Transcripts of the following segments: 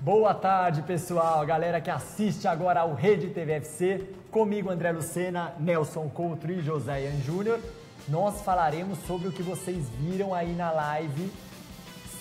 Boa tarde, pessoal, galera que assiste agora ao Rede TV FC, comigo André Lucena, Nelson Couto e José Ian Júnior. Nós falaremos sobre o que vocês viram aí na live.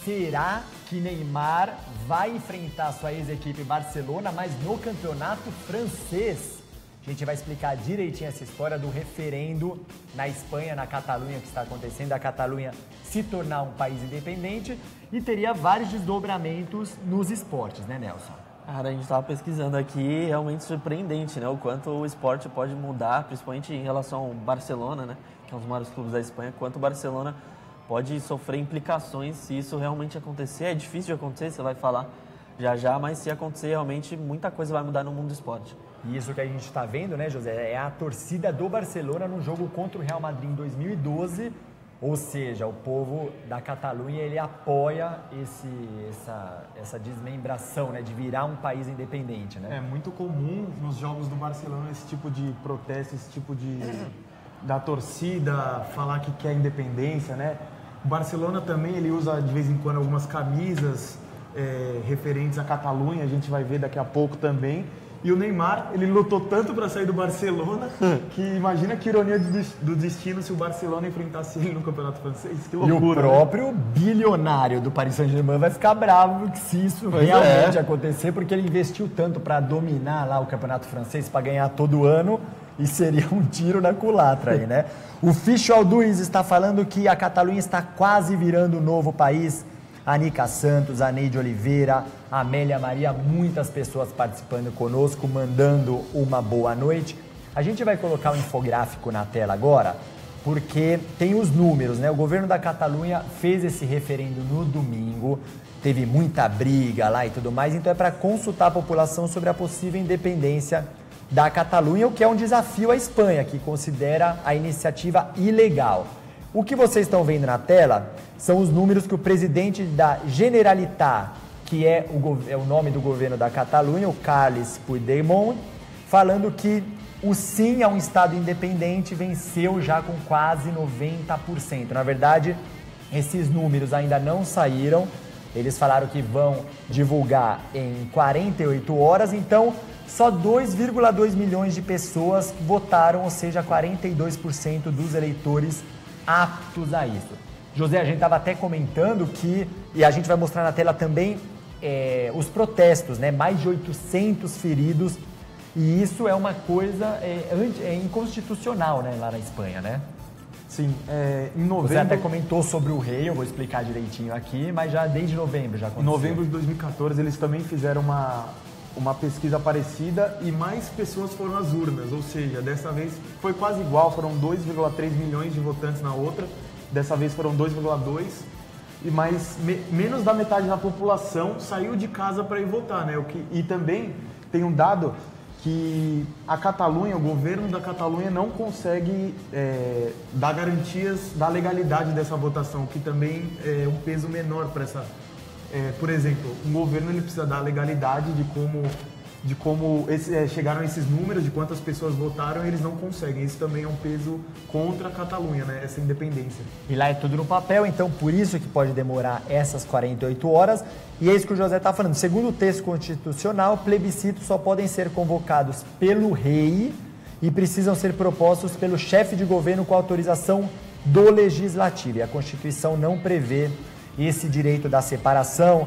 Será que Neymar vai enfrentar sua ex-equipe Barcelona, mas no campeonato francês? A gente vai explicar direitinho essa história do referendo na Espanha, na Catalunha, que está acontecendo, a Catalunha se tornar um país independente, e teria vários desdobramentos nos esportes, né, Nelson? Cara, a gente estava pesquisando aqui, realmente surpreendente, né? O quanto o esporte pode mudar, principalmente em relação ao Barcelona, né? Que é um dos maiores clubes da Espanha, quanto o Barcelona pode sofrer implicações se isso realmente acontecer. É difícil de acontecer, você vai falar já, mas se acontecer, realmente muita coisa vai mudar no mundo do esporte. E isso que a gente está vendo, né, José, é a torcida do Barcelona no jogo contra o Real Madrid em 2012, ou seja, o povo da Catalunha, ele apoia essa desmembração, né, de virar um país independente, né? É muito comum nos jogos do Barcelona esse tipo de protesto, da torcida falar que quer independência, né? O Barcelona também, ele usa de vez em quando algumas camisas referentes à Catalunha, a gente vai ver daqui a pouco também. E o Neymar, ele lutou tanto para sair do Barcelona que imagina que ironia do destino se o Barcelona enfrentasse ele no Campeonato Francês. Que loucura, e o próprio bilionário do Paris Saint-Germain vai ficar bravo se isso realmente acontecer, porque ele investiu tanto para dominar lá o Campeonato Francês, para ganhar todo ano, e seria um tiro na culatra aí, né? O Ficho Alduiz está falando que a Catalunha está quase virando um novo país. A Nica Santos, a Neide Oliveira, a Amélia Maria, muitas pessoas participando conosco, mandando uma boa noite. A gente vai colocar um infográfico na tela agora, porque tem os números, né? O governo da Catalunha fez esse referendo no domingo, teve muita briga lá e tudo mais, então é para consultar a população sobre a possível independência da Catalunha, o que é um desafio à Espanha, que considera a iniciativa ilegal. O que vocês estão vendo na tela são os números que o presidente da Generalitat, que é o nome do governo da Catalunha, o Carles Puigdemont, falando que o sim a um Estado independente venceu já com quase 90%. Na verdade, esses números ainda não saíram, eles falaram que vão divulgar em 48 horas, então só 2,2 milhões de pessoas votaram, ou seja, 42% dos eleitores aptos a isso. José, a gente estava até comentando que, e a gente vai mostrar na tela também, os protestos, né? Mais de 800 feridos, e isso é uma coisa inconstitucional, né? Lá na Espanha, né? Sim, em novembro... Você até comentou sobre o rei, eu vou explicar direitinho aqui, mas já desde novembro já aconteceu. Em novembro de 2014, eles também fizeram uma pesquisa parecida e mais pessoas foram às urnas, ou seja, dessa vez foi quase igual, foram 2,3 milhões de votantes na outra, dessa vez foram 2,2, e menos da metade da população saiu de casa para ir votar, né? E também tem um dado que a Catalunha, o governo da Catalunha não consegue dar garantias da legalidade dessa votação, que também é um peso menor para essa... por exemplo, um governo ele precisa dar legalidade de como chegaram esses números, de quantas pessoas votaram, e eles não conseguem. Isso também é um peso contra a Catalunha, né? Essa independência. E lá é tudo no papel, então por isso que pode demorar essas 48 horas. E é isso que o José está falando. Segundo o texto constitucional, plebiscitos só podem ser convocados pelo rei e precisam ser propostos pelo chefe de governo com autorização do legislativo. E a Constituição não prevê esse direito da separação.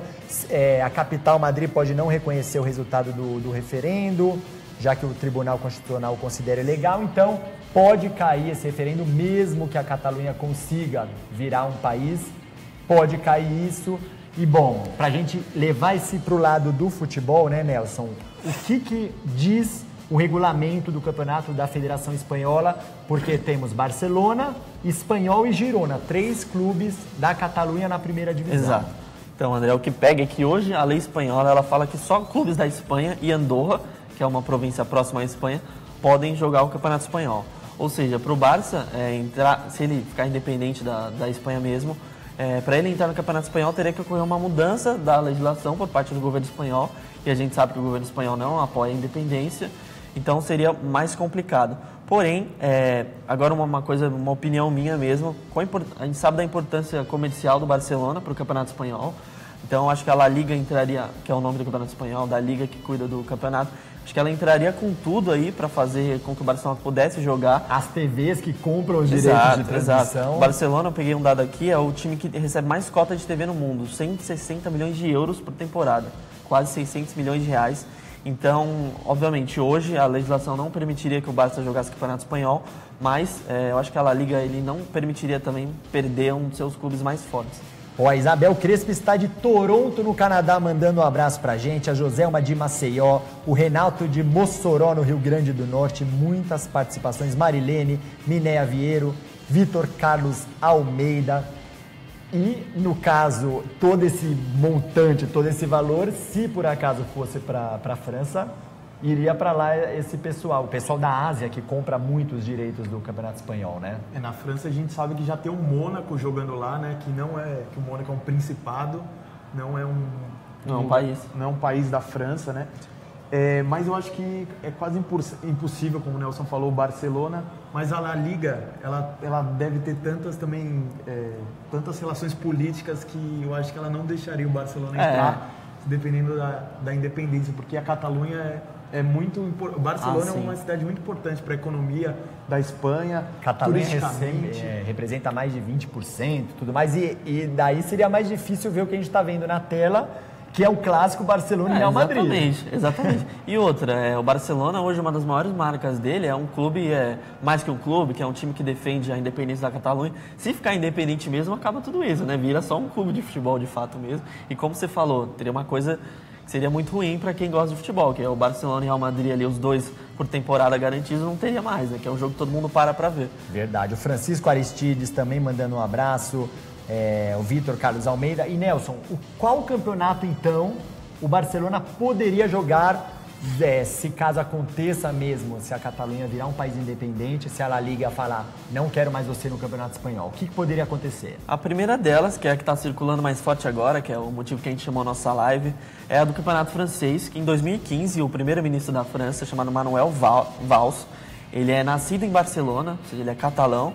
A capital, Madrid, pode não reconhecer o resultado do referendo, já que o Tribunal Constitucional o considera ilegal, então pode cair esse referendo, mesmo que a Catalunha consiga virar um país, pode cair isso. E bom, para a gente levar esse para o lado do futebol, né, Nelson, o que diz o regulamento do campeonato da Federação Espanhola, porque temos Barcelona, Espanhol e Girona, 3 clubes da Catalunha na primeira divisão. Exato. Então, André, o que pega é que hoje a lei espanhola ela fala que só clubes da Espanha e Andorra, que é uma província próxima à Espanha, podem jogar o Campeonato Espanhol. Ou seja, para o Barça, se ele ficar independente da Espanha mesmo, para ele entrar no Campeonato Espanhol teria que ocorrer uma mudança da legislação por parte do governo espanhol, e a gente sabe que o governo espanhol não apoia a independência, então seria mais complicado. Porém, agora uma opinião minha mesmo, a gente sabe da importância comercial do Barcelona para o Campeonato Espanhol. Então, acho que a La Liga entraria, que é o nome do campeonato espanhol, da liga que cuida do campeonato, acho que ela entraria com tudo aí para fazer com que o Barcelona pudesse jogar. As TVs que compram os direitos de transmissão. Exato. O Barcelona, eu peguei um dado aqui, é o time que recebe mais cota de TV no mundo, 160 milhões de euros por temporada, quase 600 milhões de reais. Então, obviamente, hoje a legislação não permitiria que o Barça jogasse o campeonato espanhol, mas eu acho que a La Liga ele não permitiria também perder um dos seus clubes mais fortes. Ó, a Isabel Crespo está de Toronto, no Canadá, mandando um abraço pra gente. A Joselma de Maceió, o Renato de Mossoró, no Rio Grande do Norte. Muitas participações. Marilene, Minéia Vieiro, Vitor Carlos Almeida. E, no caso, todo esse montante, todo esse valor, se por acaso fosse para a França, iria para lá esse pessoal, o pessoal da Ásia que compra muitos direitos do Campeonato Espanhol, né? Na França a gente sabe que já tem o Mônaco jogando lá, né? Que o Mônaco é um principado, não é um país. Não é um país da França, né? Mas eu acho que é quase impossível, como o Nelson falou, o Barcelona, mas a La Liga, ela deve ter tantas relações políticas que eu acho que ela não deixaria o Barcelona entrar, dependendo da independência, porque a Catalunha é muito importante. O Barcelona é uma cidade muito importante para a economia da Espanha, Catalunha turisticamente. Representa mais de 20%, tudo mais, e daí seria mais difícil ver o que a gente está vendo na tela, que é o clássico Barcelona e Real Madrid. Exatamente. E outra, o Barcelona hoje, uma das maiores marcas dele, é um clube, mais que um clube, que é um time que defende a independência da Catalunha. Se ficar independente mesmo, acaba tudo isso, né? Vira só um clube de futebol de fato mesmo. E como você falou, teria uma coisa que seria muito ruim para quem gosta de futebol, que é o Barcelona e Real Madrid ali, os dois por temporada garantidos, não teria mais, né? Que é um jogo que todo mundo para ver. Verdade. O Francisco Aristides também mandando um abraço. O Vitor Carlos Almeida. E Nelson, qual campeonato então o Barcelona poderia jogar se caso aconteça mesmo, se a Catalunha virar um país independente, se a La Liga falar não quero mais você no Campeonato Espanhol? O que poderia acontecer? A primeira delas, que é a que está circulando mais forte agora, que é o motivo que a gente chamou a nossa live, é a do Campeonato Francês, que em 2015 o primeiro-ministro da França, chamado Manuel Valls, ele é nascido em Barcelona, ou seja, ele é catalão.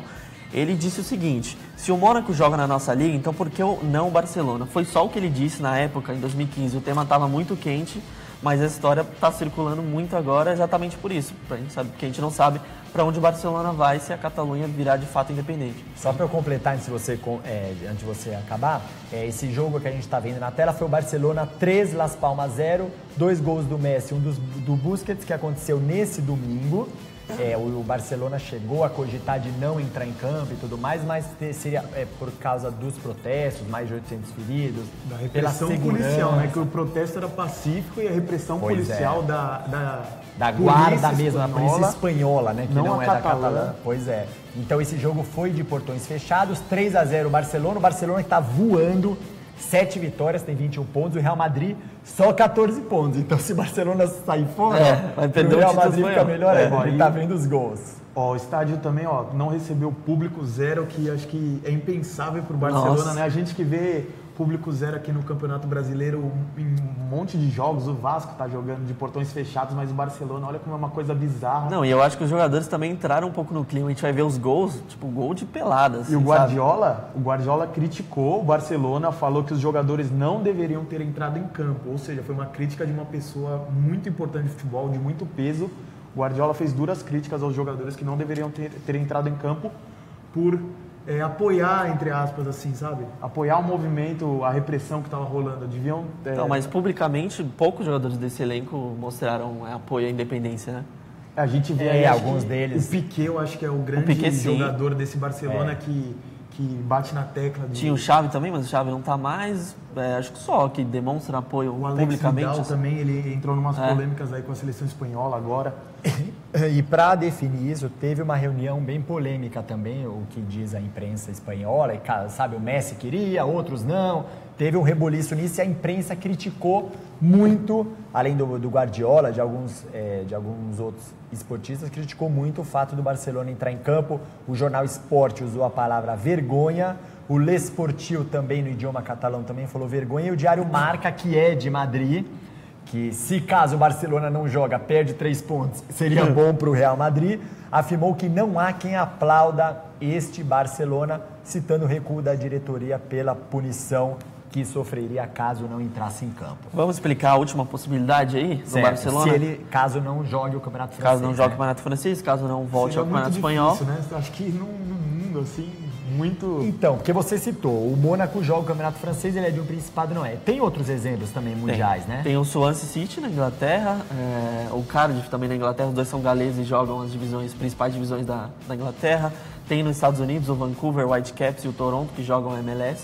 Ele disse o seguinte: se o Mônaco joga na nossa liga, então por que não o Barcelona? Foi só o que ele disse na época, em 2015. O tema estava muito quente, mas a história está circulando muito agora exatamente por isso. Porque a gente não sabe para onde o Barcelona vai se a Catalunha virar de fato independente. Só para eu completar, antes de você acabar, esse jogo que a gente está vendo na tela foi o Barcelona 3, Las Palmas 0, 2 gols do Messi, um do Busquets, que aconteceu nesse domingo. O Barcelona chegou a cogitar de não entrar em campo e tudo mais, mas seria por causa dos protestos, mais de 800 feridos, da repressão policial, né? Que o protesto era pacífico e a repressão policial da guarda mesmo, da polícia espanhola, né? Que não é da catalã. Pois é. Então esse jogo foi de portões fechados, 3-0 o Barcelona que está voando, 7 vitórias, tem 21 pontos, o Real Madrid só 14 pontos. Então se o Barcelona sair fora, vai perder o Real Madrid fica melhor ainda, ele tá vendo os gols. O estádio também, não recebeu público zero, que acho que é impensável pro Barcelona, Nossa. Né? A gente que vê público zero aqui no Campeonato Brasileiro em um monte de jogos, o Vasco tá jogando de portões fechados, mas o Barcelona, olha como é uma coisa bizarra. Não, e eu acho que os jogadores também entraram um pouco no clima, a gente vai ver os gols, tipo gol de pelada. Assim, e o Guardiola criticou o Barcelona, falou que os jogadores não deveriam ter entrado em campo, ou seja, foi uma crítica de uma pessoa muito importante de futebol, de muito peso. O Guardiola fez duras críticas aos jogadores que não deveriam ter entrado em campo por apoiar, entre aspas, assim, sabe? Apoiar o movimento, a repressão que estava rolando. Deviam... Não, mas publicamente, poucos jogadores desse elenco mostraram apoio à independência, né? A gente vê alguns deles. O Piqué, eu acho que é o grande jogador desse Barcelona que bate na tecla. Tinha o Xavi também, mas o Xavi não está mais. Acho que só que demonstra apoio publicamente. O Alex Vidal também, ele entrou em umas polêmicas aí com a seleção espanhola agora. E para definir isso, teve uma reunião bem polêmica também, o que diz a imprensa espanhola, e, sabe, o Messi queria, outros não, teve um reboliço nisso e a imprensa criticou muito, além do Guardiola, de alguns outros esportistas, criticou muito o fato do Barcelona entrar em campo. O jornal Sport usou a palavra vergonha, o L'Esportiu também, no idioma catalão, também falou vergonha, e o Diário Marca, que é de Madrid, que se caso o Barcelona não joga, perde 3 pontos, seria bom para o Real Madrid, afirmou que não há quem aplauda este Barcelona, citando o recuo da diretoria pela punição que sofreria caso não entrasse em campo. Vamos explicar a última possibilidade aí do Certo, Barcelona? se ele, caso não jogue o Campeonato Francês. Caso não jogue o Campeonato Francês, caso não volte Seria ao Campeonato muito Espanhol. difícil, né? Acho que no mundo, assim, muito... Então, porque você citou, o Mônaco joga o Campeonato Francês, ele é de um principado, não é? Tem outros exemplos também mundiais, né? Tem o Swansea City na Inglaterra, o Cardiff também na Inglaterra, os dois são galeses e jogam as principais divisões da Inglaterra. Tem nos Estados Unidos o Vancouver Whitecaps e o Toronto, que jogam a MLS.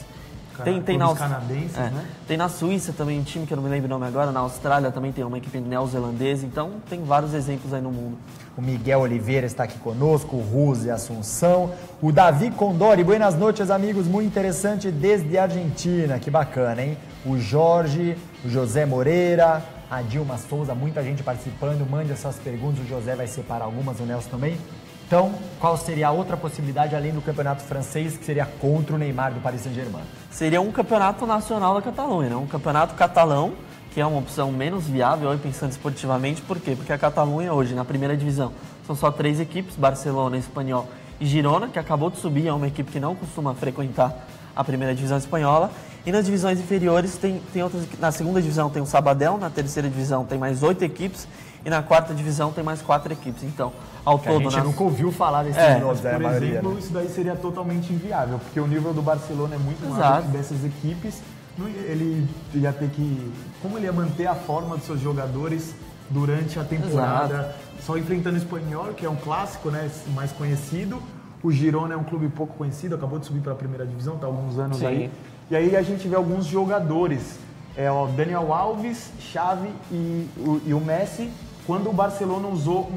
Tem na canadenses, né? Tem na Suíça também um time que eu não me lembro o nome agora, na Austrália também tem uma equipe neozelandesa, então tem vários exemplos aí no mundo. O Miguel Oliveira está aqui conosco, o Ruse Assunção, o Davi Condori, buenas noites amigos, muito interessante desde a Argentina, que bacana, hein? O Jorge, o José Moreira, a Dilma Souza, muita gente participando, mande as suas perguntas, o José vai separar algumas, o Nelson também. Então, qual seria a outra possibilidade além do campeonato francês, que seria contra o Neymar do Paris Saint-Germain? Seria um campeonato nacional da Catalunha, né? Um campeonato catalão, que é uma opção menos viável, aí pensando esportivamente. Por quê? Porque a Catalunha hoje, na primeira divisão, são só 3 equipes, Barcelona, Espanhol e Girona, que acabou de subir, é uma equipe que não costuma frequentar a primeira divisão espanhola. E nas divisões inferiores, tem outras. Na segunda divisão tem o Sabadell, na terceira divisão tem mais 8 equipes, e na quarta divisão tem mais 4 equipes. Então, ao Que todo... a gente nunca ouviu falar desse nomes, né, Por maioria, exemplo, né? isso daí seria totalmente inviável, porque o nível do Barcelona é muito maior Exato. que dessas equipes. Ele ia ter que... Como ele ia manter a forma dos seus jogadores durante a temporada? Só enfrentando o Espanhol, que é um clássico, né, mais conhecido. O Girona é um clube pouco conhecido, acabou de subir para a primeira divisão, está há alguns anos Sim. aí. E aí a gente vê alguns jogadores, o Daniel Alves, Xavi e o Messi, quando o Barcelona usou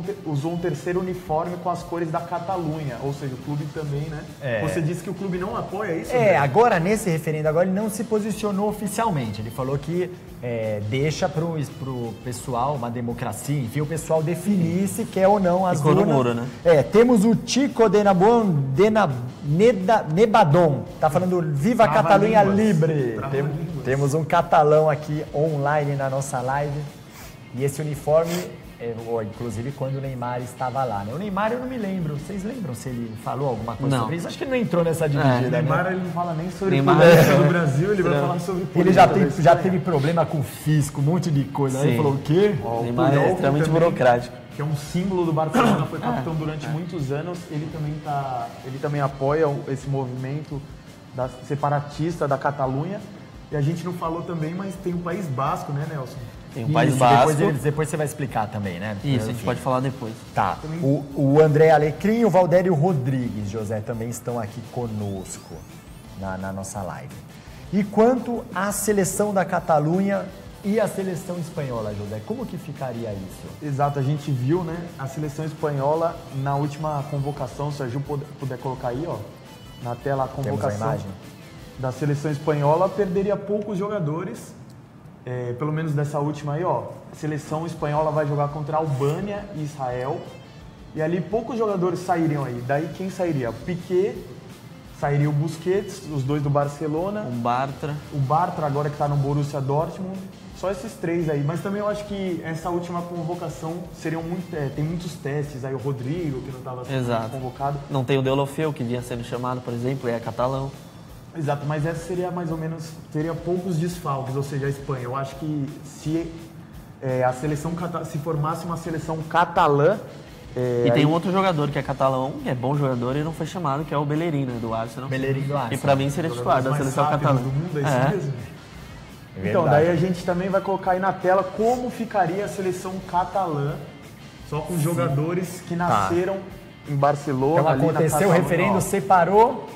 um terceiro uniforme com as cores da Catalunha, ou seja, o clube também, né? Você disse que o clube não apoia isso? Agora nesse referendo agora ele não se posicionou oficialmente, ele falou que deixa pro pessoal uma democracia, enfim, o pessoal definir se quer ou não as Ficou no urnas. muro, né? Temos o Chico Nebadon, tá falando Viva Trava Catalunha línguas. Libre. Trava línguas. Temos um catalão aqui online na nossa live. E esse uniforme, inclusive quando o Neymar estava lá, né? O Neymar eu não me lembro, vocês lembram se ele falou alguma coisa Não. sobre isso? Acho que ele não entrou nessa dividida, O né? Neymar ele não fala nem sobre Neymar, política do Brasil, ele vai falar sobre Ele política já da Espanha. teve problema com o fisco, um monte de coisa. Aí Sim. ele falou o quê? O Neymar é Puyol, extremamente também, burocrático. que é um símbolo do Barcelona, foi capitão durante muitos anos, ele também apoia esse movimento separatista da Catalunha. E a gente não falou também, mas tem o País Basco, né, Nelson? Tem o País Isso, Basco. depois você vai explicar também, né? Isso, a gente Enfim. pode falar depois. Tá. O André Alecrim e o Valdério Rodrigues, José, também estão aqui conosco na nossa live. E quanto à seleção da Catalunha e a seleção espanhola, José, como que ficaria isso? Exato, a gente viu, né, a seleção espanhola na última convocação, se a Ju puder colocar aí, ó, na tela a Temos a convocação imagem? da seleção espanhola, perderia poucos jogadores, pelo menos dessa última aí, ó. A seleção espanhola vai jogar contra a Albânia e Israel, e ali poucos jogadores sairiam aí. Daí quem sairia? O Piqué, sairia o Busquets, os dois do Barcelona, O Bartra. o Bartra agora que está no Borussia Dortmund, só esses 3 aí. Mas também eu acho que essa última convocação tem muitos testes aí, o Rodrigo que não estava sendo Exato. convocado. Não tem o Deulofeu, que vinha sendo chamado, por exemplo, é catalão. Exato, mas essa seria mais ou menos, teria poucos desfalques, ou seja, a Espanha. Eu acho que se a seleção se formasse uma seleção catalã. E tem um outro jogador que é catalão, que é bom jogador e não foi chamado, que é o Bellerin, né, do Arsenal. Bellerin do Arsenal. E pra mim seria titular da mais seleção rápidos catalã. do mundo, é isso mesmo? Então, Verdade. daí a gente também vai colocar aí na tela como ficaria a seleção catalã, só com jogadores que nasceram em Barcelona. Então ali na aconteceu o Catalunha, referendo, ó. separou.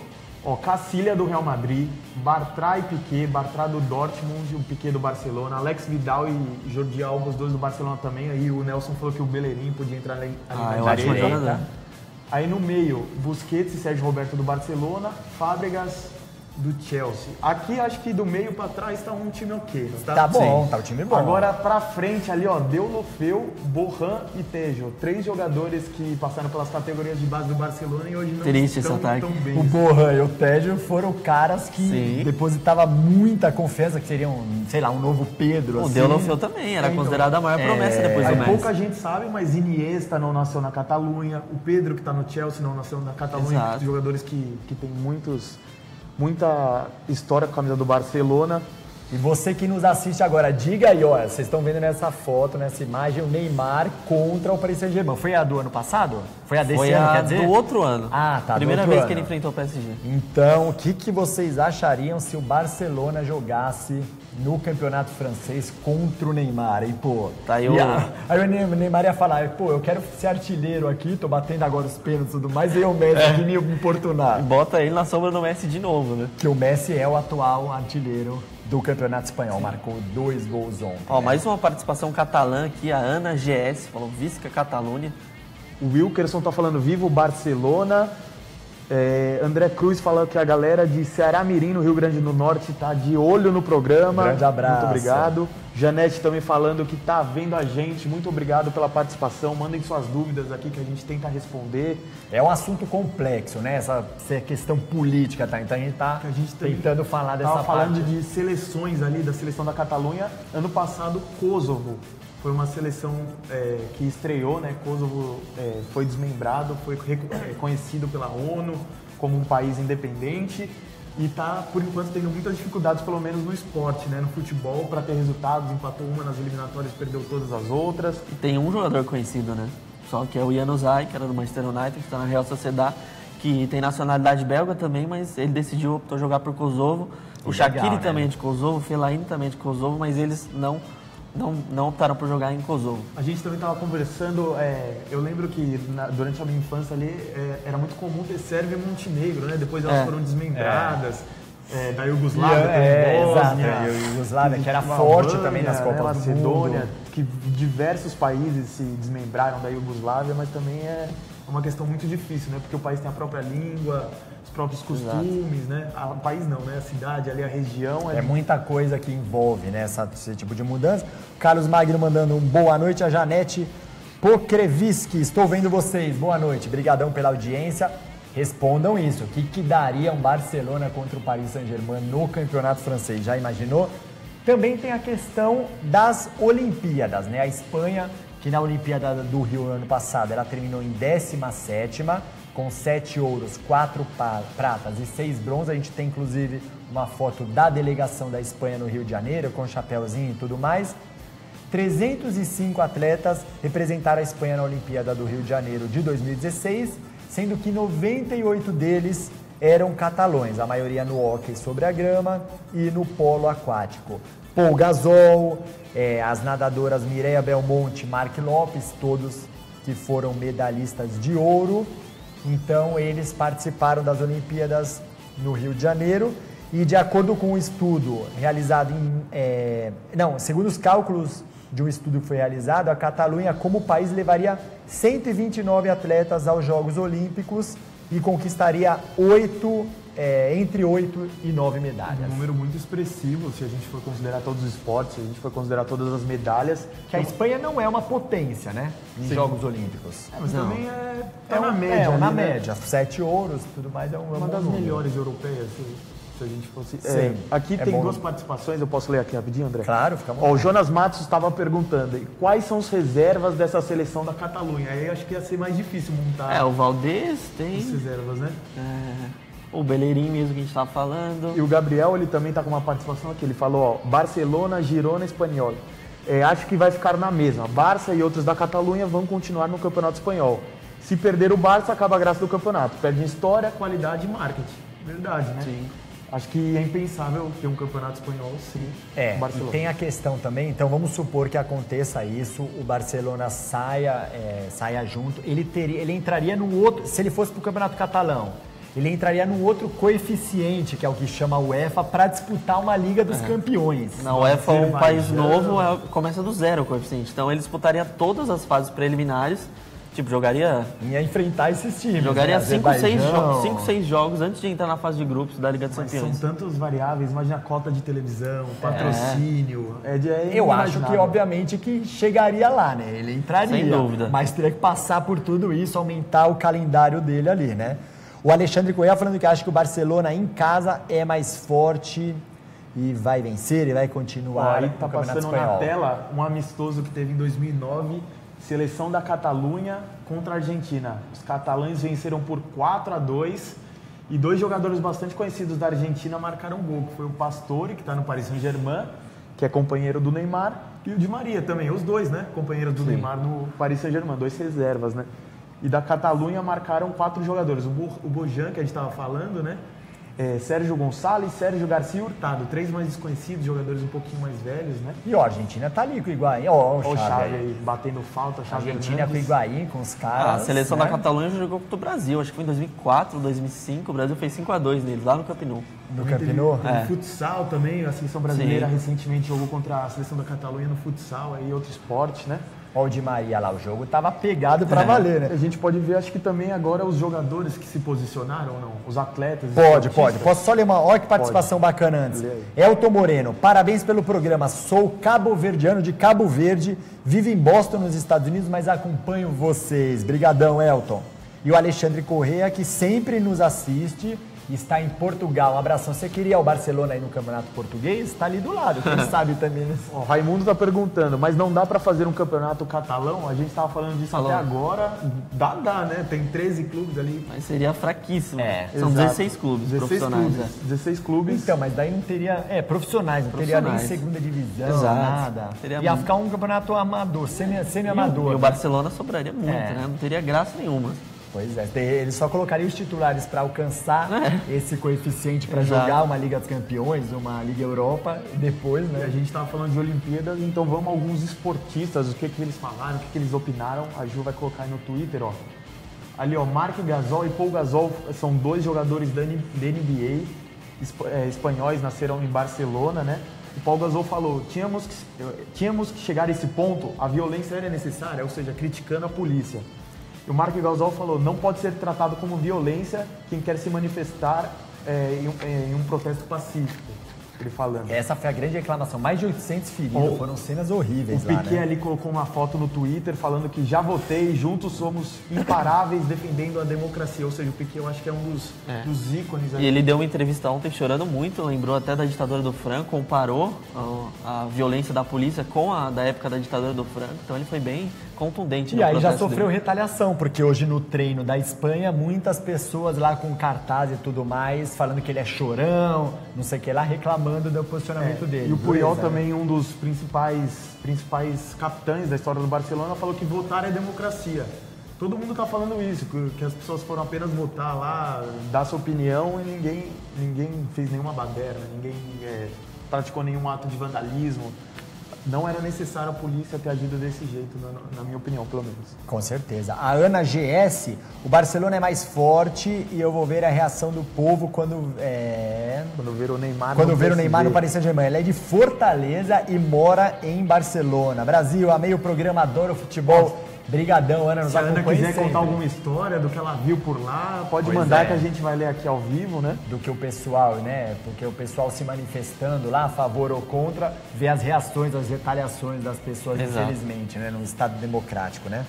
Cacilha do Real Madrid, Bartra e Piqué, Bartra do Dortmund, o Piqué do Barcelona, Alex Vidal e Jordi Alba, os dois do Barcelona também. Aí o Nelson falou que o Bellerin podia entrar ali Eu na acho direita. jogador. Aí no meio, Busquets e Sérgio Roberto do Barcelona, Fábregas do Chelsea. Aqui acho que do meio pra trás tá um time ok, não tá? Tá bom, Sim. tá o time bom. Agora pra frente ali, ó, Deulofeu, Borjan e Tejo. 3 jogadores que passaram pelas categorias de base do Barcelona e hoje não Triste estão esse ataque. tão bem. O Borjan e o Tejo foram caras que Sim. depositavam muita confiança que seriam, sei lá, um novo Pedro. O assim. Deulofeu também, era Então, considerado a maior promessa depois do Aí Messi. pouca gente sabe, mas Iniesta não nasceu na Catalunha, o Pedro que tá no Chelsea não nasceu na Catalunha, Exato. jogadores que tem muita história com a camisa do Barcelona. E você que nos assiste agora, diga aí, olha, vocês estão vendo nessa foto, nessa imagem, o Neymar contra o Paris Saint-Germain. Foi a do ano passado? Foi a desse ano, quer dizer? Foi a do outro ano. Ah, tá. Primeira vez que ele enfrentou o PSG. Então, o que vocês achariam se o Barcelona jogasse no campeonato francês contra o Neymar? E, pô, tá aí aí o Neymar ia falar, pô, eu quero ser artilheiro aqui, tô batendo agora os pênaltis e tudo mais, e o Messi aqui me importunar. E bota ele na sombra do Messi de novo, né? Que o Messi é o atual artilheiro do Campeonato Espanhol. Sim. Marcou 2 gols ontem. Ó, mais uma participação catalã aqui, a Ana GS, falou Visca Catalunha. O Wilkerson tá falando viva o Barcelona. André Cruz falando que a galera de Ceará Mirim, no Rio Grande do Norte, tá de olho no programa. Grande abraço. Muito obrigado. Janete também falando que tá vendo a gente. Muito obrigado pela participação. Mandem suas dúvidas aqui que a gente tenta responder. É um assunto complexo, né? Essa questão política, tá? Então a gente tá tentando falar dessa parte. Falando de seleções ali, da seleção da Catalunha. Ano passado, Kosovo. Foi uma seleção que estreou, né? Kosovo foi desmembrado, foi reconhecido pela ONU como um país independente e está, por enquanto, tendo muitas dificuldades, pelo menos no esporte, né? No futebol, para ter resultados, empatou uma nas eliminatórias, perdeu todas as outras. E tem um jogador conhecido, né? Só que é o Januzaj, que era do Manchester United, que está na Real Sociedad, que tem nacionalidade belga também, mas ele optou jogar por Kosovo. O Shaqiri também é de Kosovo, o Fellaini também é de Kosovo, mas eles não optaram por jogar em Kosovo. A gente também estava conversando, eu lembro que durante a minha infância ali era muito comum ter Sérvia e Montenegro, né? Depois elas foram desmembradas. Da Iugoslávia também, Bósnia, a Iugoslávia, que era forte também nas Copas Macedônia, do Mundo. Que diversos países se desmembraram da Iugoslávia, mas também é uma questão muito difícil, né? Porque o país tem a própria língua, os próprios costumes, né? O país não, né? A cidade ali, a região. É muita coisa que envolve, né? Esse tipo de mudança. Carlos Magno mandando um boa noite. A Janete Pokreviski, estou vendo vocês. Boa noite. Obrigadão pela audiência. Respondam isso. O que daria um Barcelona contra o Paris Saint-Germain no campeonato francês? Já imaginou? Também tem a questão das Olimpíadas, né? A Espanha, que na Olimpíada do Rio ano passado, ela terminou em 17ª, com 7 ouros, 4 pratas e 6 bronzes. A gente tem, inclusive, uma foto da delegação da Espanha no Rio de Janeiro, com chapéuzinho e tudo mais. 305 atletas representaram a Espanha na Olimpíada do Rio de Janeiro de 2016, sendo que 98 deles eram catalões, a maioria no hóquei sobre a grama e no polo aquático. Paul Gasol, as nadadoras Mireia Belmonte, Mark Lopes, todos que foram medalhistas de ouro. Então, eles participaram das Olimpíadas no Rio de Janeiro e, de acordo com um estudo realizado segundo os cálculos de um estudo que foi realizado, a Catalunha, como país, levaria 129 atletas aos Jogos Olímpicos e conquistaria entre 8 e 9 medalhas. Um número muito expressivo, se a gente for considerar todos os esportes, se a gente for considerar todas as medalhas. Que a Espanha não é uma potência, né? Em Jogos Olímpicos. Mas também tá na média. Na média. 7 ouros, tudo mais, é uma das melhores europeias, se a gente fosse... Sim, aqui tem 2 participações, eu posso ler aqui rapidinho, André? Claro, fica bom. O Jonas Matos estava perguntando quais são as reservas dessa seleção da Catalunha. Aí acho que ia ser mais difícil montar o Valdés tem... as reservas, né? O Bellerin mesmo que a gente estava falando. E o Gabriel, ele também está com uma participação aqui. Ele falou, Barcelona, Girona, Espanhol. Acho que vai ficar na mesma. Barça e outros da Catalunha vão continuar no Campeonato Espanhol. Se perder o Barça, acaba a graça do campeonato. Perde em história, qualidade e marketing. Verdade, né? Sim. Acho que é impensável ter um campeonato espanhol sem o Barcelona. E tem a questão também, então vamos supor que aconteça isso, o Barcelona saia junto, ele entraria num outro, se ele fosse para o campeonato catalão, ele entraria num outro coeficiente, que é o que chama a UEFA, para disputar uma Liga dos Campeões. Na UEFA, um país novo começa do zero o coeficiente, então ele disputaria todas as fases preliminares. Tipo, jogaria... Ia enfrentar esses times. Jogaria 5, 6 jogos antes de entrar na fase de grupos da Liga dos Campeões. São tantos variáveis, imagina a cota de televisão, patrocínio. Eu acho que, obviamente, que chegaria lá, né? Ele entraria. Sem dúvida. Mas teria que passar por tudo isso, aumentar o calendário dele ali, né? O Alexandre Correa falando que acha que o Barcelona em casa é mais forte e vai vencer e vai continuar. Aí tá passando na tela um amistoso que teve em 2009... Seleção da Catalunha contra a Argentina. Os catalães venceram por 4-2 E 2 jogadores bastante conhecidos da Argentina marcaram gol, que foi o Pastore, que está no Paris Saint-Germain, que é companheiro do Neymar, e o Di Maria também, os dois, né? Companheiros do Neymar no Paris Saint-Germain, 2 reservas, né? E da Catalunha marcaram 4 jogadores, o Bojan, que a gente estava falando, né? Sérgio Gonçalves, Sérgio Garcia e Hurtado, 3 mais desconhecidos, jogadores um pouquinho mais velhos, né? E ó, a Argentina tá ali com o Higuaín, ó o Xavi aí, batendo falta, A Xavi Argentina com o Hernandes. Higuaín, com os caras. A seleção né? da Catalunha já jogou contra o Brasil, acho que foi em 2004, 2005, o Brasil fez 5-2 neles, lá no Camp Nou. No Camp Nou. Teve futsal também, a seleção brasileira recentemente jogou contra a seleção da Catalunha no futsal, aí outro esporte, né? Ó, o Di Maria lá, o jogo tava pegado pra valer, né? A gente pode ver, acho que também agora os jogadores que se posicionaram ou não, os atletas. Pode. Posso só ler uma? Olha que participação bacana antes. Lê aí. Elton Moreno, parabéns pelo programa. Sou cabo-verdiano de Cabo Verde, vivo em Boston, nos Estados Unidos, mas acompanho vocês. Brigadão, Elton. E o Alexandre Corrêa, que sempre nos assiste, está em Portugal. Um abração. Você queria o Barcelona aí no Campeonato Português? Está ali do lado, quem sabe também. Né? O Raimundo tá perguntando, mas não dá pra fazer um campeonato catalão? A gente tava falando disso até agora. Dá, né? Tem 13 clubes ali. Mas seria fraquíssimo. São Exato. 16 clubes 16 profissionais. clubes. 16 clubes. Então, mas daí não teria... profissionais, não teria nem Profissionais. segunda divisão, Exato. nada. Teria Ia muito. ficar um campeonato amador, semi-amador. E o né? Barcelona sobraria muito, É. né? Não teria graça nenhuma. Pois é, ele só colocaria os titulares para alcançar esse coeficiente para Exato. jogar uma Liga dos Campeões, uma Liga Europa, e depois, A né? gente tava falando de Olimpíadas, então vamos a alguns esportistas, o que eles falaram, o que eles opinaram. A Ju vai colocar aí no Twitter, ó. Ali, ó, Marc Gasol e Paul Gasol são 2 jogadores da NBA, espanhóis, nasceram em Barcelona, né? O Paul Gasol falou, tínhamos que chegar a esse ponto, a violência era necessária, ou seja, criticando a polícia. E o Marc Gasol falou, não pode ser tratado como violência quem quer se manifestar em um protesto pacífico. Ele falando. Essa foi a grande reclamação. Mais de 800 feridos, foram cenas horríveis O lá, Piquet né? ali colocou uma foto no Twitter falando que já votei, juntos somos imparáveis defendendo a democracia. Ou seja, o Piquet eu acho que é um dos ícones E ali. ele deu uma entrevista ontem chorando muito, lembrou até da ditadura do Franco, comparou a violência da polícia com a da época da ditadura do Franco. Então ele foi bem contundente. E no aí já protesto sofreu dele. retaliação, porque hoje no treino da Espanha, muitas pessoas lá com cartaz e tudo mais, falando que ele é chorão, não sei o que lá, reclamando do posicionamento dele. E o Puyol Dureza, né? também, um dos principais capitães da história do Barcelona, falou que votar é democracia. Todo mundo está falando isso, que as pessoas foram apenas votar lá, dar sua opinião e ninguém fez nenhuma baderna, ninguém praticou nenhum ato de vandalismo. Não era necessário a polícia ter agido desse jeito, na minha opinião, pelo menos. Com certeza. A Ana GS, o Barcelona é mais forte e eu vou ver a reação do povo quando Quando ver o Neymar no Paris Saint-Germain. Ela é de Fortaleza e mora em Barcelona. Brasil, amei o programa, adoro o futebol. Brigadão, Ana, nos Se a Ana acompanha quiser sempre. contar alguma história do que ela viu por lá, pode Pois mandar é. que a gente vai ler aqui ao vivo, né? Do que o pessoal, né? Porque o pessoal se manifestando lá a favor ou contra, vê as reações, as retaliações das pessoas, Exato. infelizmente, né? Num Estado democrático, né?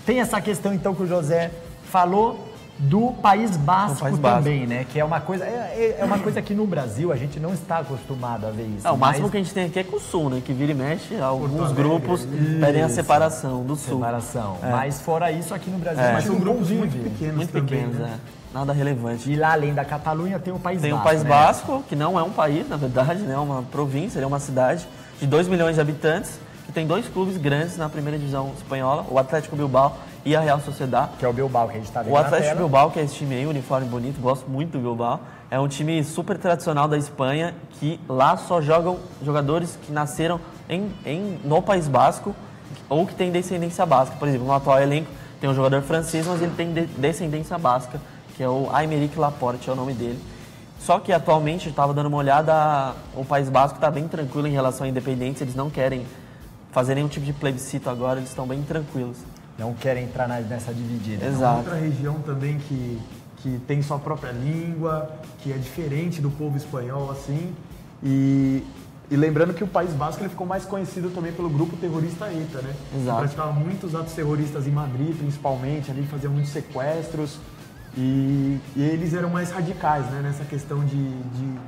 Tem essa questão, então, que o José falou do País Basco País Basco. também, né? Que é uma coisa, é uma coisa que no Brasil a gente não está acostumado a ver isso. O máximo mas- que a gente tem aqui é com o Sul, né? Que vira e mexe, alguns Alegre, grupos pedem a separação do Sul. separação. Mas fora isso, aqui no Brasil, É. a Mas gente são não grupos convive. muito pequenos Muito também, pequenos, né? Nada relevante. E lá, além da Catalunha, tem o País Tem Basco. o País né? Basco, que não é um país, na verdade, né? É uma província, é uma cidade de 2 milhões de habitantes, que tem 2 clubes grandes na primeira divisão espanhola, o Atlético Bilbao e a Real Sociedad. Que é o Bilbao, que a gente está vendo O na Atlético tela. Bilbao, que é esse time aí, uniforme bonito, gosto muito do Bilbao. É um time super tradicional da Espanha, que lá só jogam jogadores que nasceram no País Basco ou que têm descendência basca. Por exemplo, no atual elenco tem um jogador francês, mas ele tem descendência basca, que é o Aymeric Laporte, é o nome dele. Só que atualmente, eu estava dando uma olhada, o País Basco está bem tranquilo em relação à independência, eles não querem fazer nenhum tipo de plebiscito agora, eles estão bem tranquilos. Não querem entrar nessa dividida. Exato. Outra região também que tem sua própria língua, que é diferente do povo espanhol, assim. E lembrando que o País Basco ele ficou mais conhecido também pelo grupo terrorista ETA, né? Exato. Praticava muitos atos terroristas em Madrid, principalmente, ali fazia muitos sequestros. E eles eram mais radicais, né? Nessa questão de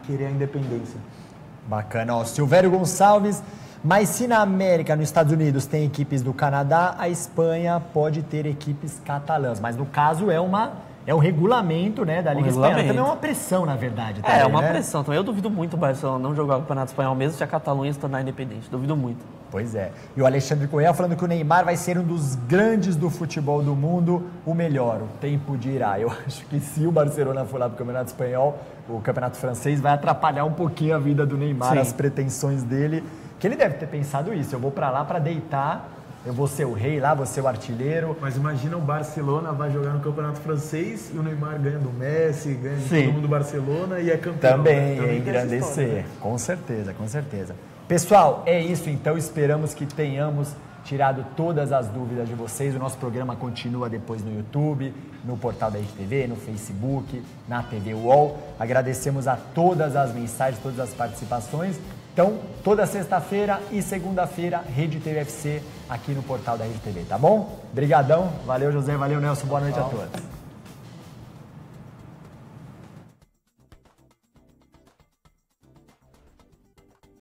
querer a independência. Bacana, ó. Silvério Gonçalves. Mas se na América, nos Estados Unidos, tem equipes do Canadá, a Espanha pode ter equipes catalãs. Mas no caso é uma É o regulamento, né, da Liga Espanhola. Também é uma pressão, na verdade. Também, é uma né? pressão também. Eu duvido muito o Barcelona não jogar o Campeonato Espanhol, mesmo se a Catalunha se tornar independente. Duvido muito. Pois é. E o Alexandre Coelho falando que o Neymar vai ser um dos grandes do futebol do mundo, o melhor. O tempo dirá. Eu acho que se o Barcelona for lá para o Campeonato Espanhol, o Campeonato Francês vai atrapalhar um pouquinho a vida do Neymar, Sim. as pretensões dele. Que ele deve ter pensado isso. Eu vou para lá para deitar, eu vou ser o rei lá, vou ser o artilheiro. Mas imagina o Barcelona vai jogar no Campeonato Francês e o Neymar ganha do Messi, ganha de Sim. todo mundo do Barcelona e é campeão. Também, Também tem engrandecer. essa história, né? Com certeza, com certeza. Pessoal, é isso então. Esperamos que tenhamos tirado todas as dúvidas de vocês. O nosso programa continua depois no YouTube, no portal da RTV, no Facebook, na TV UOL. Agradecemos a todas as mensagens, todas as participações. Então, toda sexta-feira e segunda-feira, Rede TVFC aqui no portal da Rede TV, tá bom? Obrigadão. Valeu, José. Valeu, Nelson. Boa noite a todos.